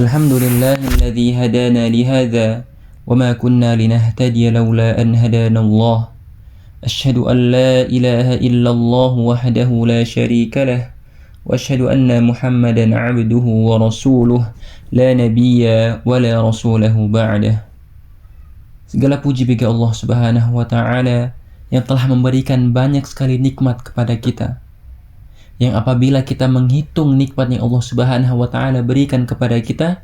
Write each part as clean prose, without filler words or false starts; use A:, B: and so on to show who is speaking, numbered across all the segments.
A: الحمد لله الذي هدانا لهذا وما كنا لنهتدي لولا أن هدانا الله أشهد أن لا إله إلا الله وحده لا شريك له وأشهد أن محمدا عبده ورسوله لا نبي ولا رسوله بعده. Segala puji bagi Allah Subhanahu wa Ta'ala yang telah memberikan banyak sekali nikmat kepada kita, yang apabila kita menghitung nikmat yang Allah Subhanahu wa Ta'ala berikan kepada kita,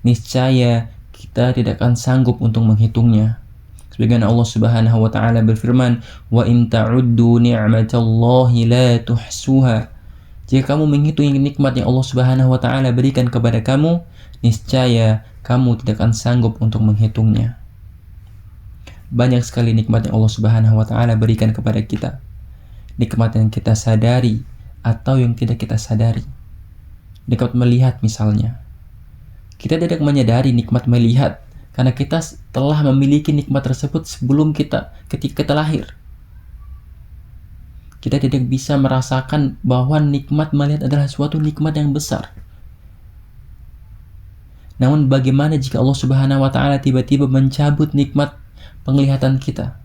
A: niscaya kita tidak akan sanggup untuk menghitungnya. Sebagaimana Allah Subhanahu wa Ta'ala berfirman, "Wa in ta'uddu ni'matallahi la tuhsuha." Jika kamu menghitung nikmat yang Allah Subhanahu wa Ta'ala berikan kepada kamu, niscaya kamu tidak akan sanggup untuk menghitungnya. Banyak sekali nikmat yang Allah Subhanahu wa Ta'ala berikan kepada kita. Nikmat yang kita sadari atau yang tidak kita sadari. Nikmat melihat misalnya. Kita tidak menyadari nikmat melihat karena kita telah memiliki nikmat tersebut sebelum ketika kita lahir. Kita tidak bisa merasakan bahwa nikmat melihat adalah suatu nikmat yang besar. Namun bagaimana jika Allah Subhanahu wa Ta'ala tiba-tiba mencabut nikmat penglihatan kita?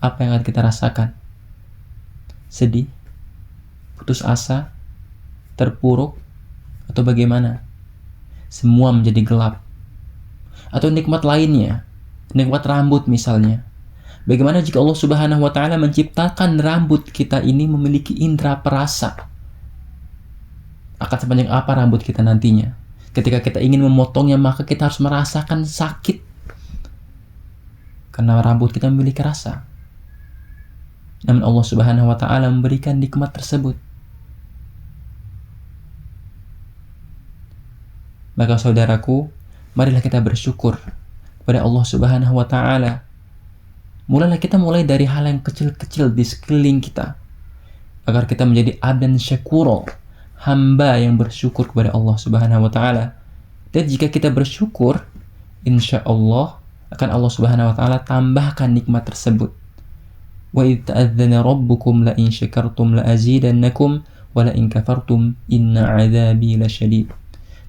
A: Apa yang akan kita rasakan? Sedih? Putus asa? Terpuruk? Atau bagaimana? Semua menjadi gelap. Atau nikmat lainnya, nikmat rambut misalnya. Bagaimana jika Allah Subhanahu wa Ta'ala menciptakan rambut kita ini memiliki indera perasa? Akan sepanjang apa rambut kita nantinya? Ketika kita ingin memotongnya, maka kita harus merasakan sakit karena rambut kita memiliki rasa. Namun Allah Subhanahu wa Ta'ala memberikan nikmat tersebut. Maka saudaraku, marilah kita bersyukur kepada Allah Subhanahu wa Ta'ala. Mulai dari hal yang kecil-kecil di sekeliling kita, agar kita menjadi abdan syakuro, hamba yang bersyukur kepada Allah Subhanahu wa Ta'ala. Dan jika kita bersyukur, insya Allah akan Allah Subhanahu wa Ta'ala tambahkan nikmat tersebut. Wa idh ta'adzana rabbukum la in syakartum la azidannakum wa la in kafartum inna 'adzabi lasyadid.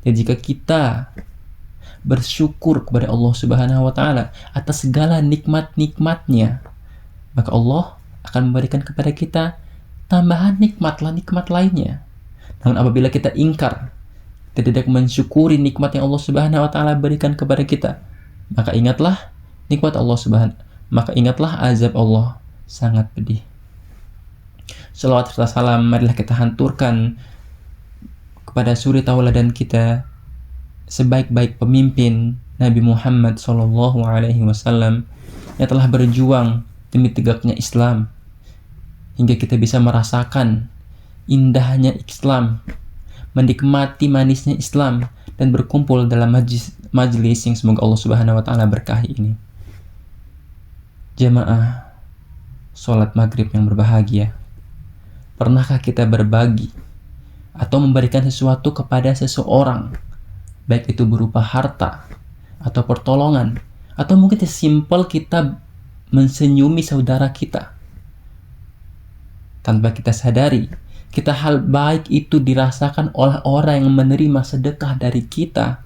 A: Dan jika kita bersyukur kepada Allah Subhanahu wa Ta'ala atas segala nikmat-nikmatnya, maka Allah akan memberikan kepada kita tambahan nikmat lainnya. Namun apabila kita ingkar, kita tidak mensyukuri nikmat yang Allah Subhanahu wa Ta'ala berikan kepada kita, maka ingatlah azab Allah sangat pedih. Shalawat serta salam marilah kita hanturkan kepada suri tauladan kita, sebaik-baik pemimpin Nabi Muhammad sallallahu alaihi wasallam yang telah berjuang demi tegaknya Islam hingga kita bisa merasakan indahnya Islam, menikmati manisnya Islam, dan berkumpul dalam majlis yang semoga Allah Subhanahu wa Ta'ala berkahi ini. Jamaah sholat maghrib yang berbahagia, pernahkah kita berbagi atau memberikan sesuatu kepada seseorang, baik itu berupa harta atau pertolongan, atau mungkin sesimpel kita mensenyumi saudara kita? Tanpa kita sadari, hal baik itu dirasakan oleh orang yang menerima sedekah dari kita.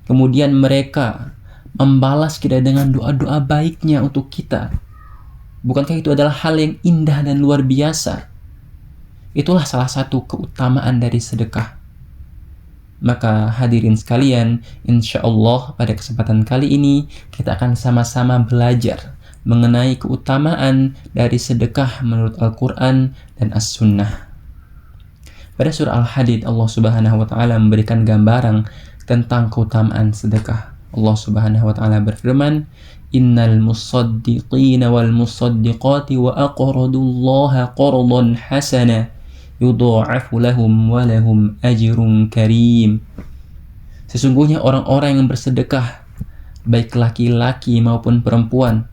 A: Kemudian mereka membalas kita dengan doa-doa baiknya untuk kita. Bukankah itu adalah hal yang indah dan luar biasa? Itulah salah satu keutamaan dari sedekah. Maka hadirin sekalian, insya Allah pada kesempatan kali ini kita akan sama-sama belajar mengenai keutamaan dari sedekah menurut Al-Quran dan As-Sunnah. Pada surah Al-Hadid, Allah Subhanahu wa Ta'ala memberikan gambaran tentang keutamaan sedekah. Allah Subhanahu wa Ta'ala berfirman, "Innal musaddiqina wal musaddiqati wa aqradullaha qardan hasana yudha'afu lahum wa lahum ajrun karim." Sesungguhnya orang-orang yang bersedekah, baik laki-laki maupun perempuan,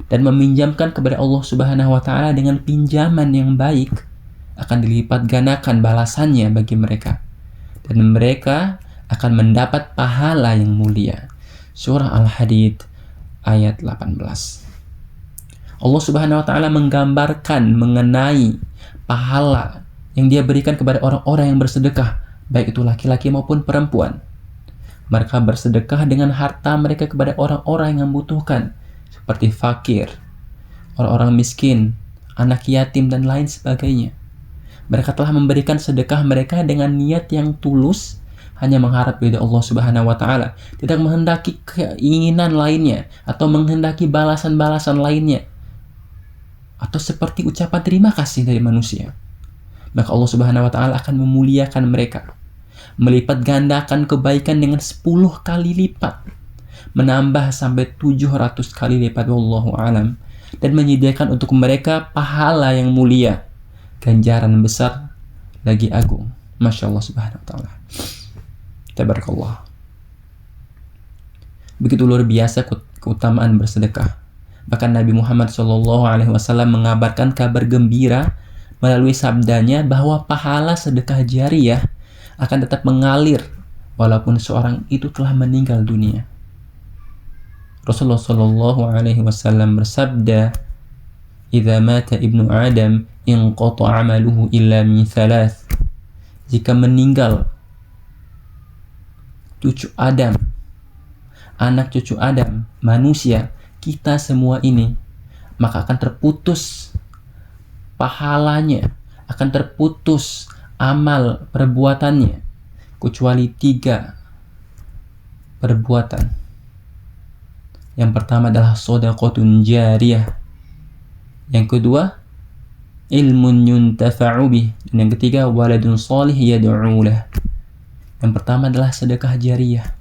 A: dan meminjamkan kepada Allah Subhanahu wa Ta'ala dengan pinjaman yang baik, akan dilipat gandakan balasannya bagi mereka, dan mereka akan mendapat pahala yang mulia. Surah Al-Hadid ayat 18. Allah Subhanahu wa Ta'ala menggambarkan mengenai pahala yang Dia berikan kepada orang-orang yang bersedekah, baik itu laki-laki maupun perempuan. Mereka bersedekah dengan harta mereka kepada orang-orang yang membutuhkan, seperti fakir, orang-orang miskin, anak yatim, dan lain sebagainya. Mereka telah memberikan sedekah mereka dengan niat yang tulus, hanya mengharap ridha Allah Subhanahu wa Ta'ala, tidak menghendaki keinginan lainnya atau menghendaki balasan-balasan lainnya, atau seperti ucapan terima kasih dari manusia. Maka Allah Subhanahu wa Ta'ala akan memuliakan mereka, melipat gandakan kebaikan dengan 10 kali lipat, menambah sampai 700 kali lipat, wallahu alam, dan menyediakan untuk mereka pahala yang mulia, ganjaran besar lagi agung. Masya Allah Subhanahu wa Ta'ala. Tabarakallah. Begitu luar biasa keutamaan bersedekah. Bahkan Nabi Muhammad SAW mengabarkan kabar gembira melalui sabdanya bahwa pahala sedekah jariyah akan tetap mengalir walaupun seorang itu telah meninggal dunia. Rasulullah SAW bersabda, "Idza mata ibnu Adam inqata 'amaluhu illa min thalath." Jika meninggal cucu Adam, anak cucu Adam, manusia, kita semua ini, maka akan terputus pahalanya, akan terputus amal perbuatannya, kecuali 3 perbuatan. Yang pertama adalah shadaqatun jariyah, yang kedua ilmun yuntafa'u bih, dan yang ketiga waladun salih yad'u lah. Yang pertama adalah sedekah jariyah.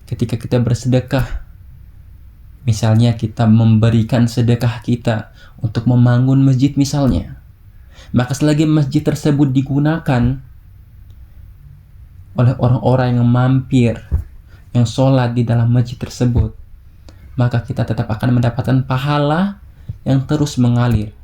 A: Ketika kita bersedekah, misalnya kita memberikan sedekah kita untuk membangun masjid misalnya, maka selagi masjid tersebut digunakan oleh orang-orang yang mampir, yang sholat di dalam masjid tersebut, maka kita tetap akan mendapatkan pahala yang terus mengalir.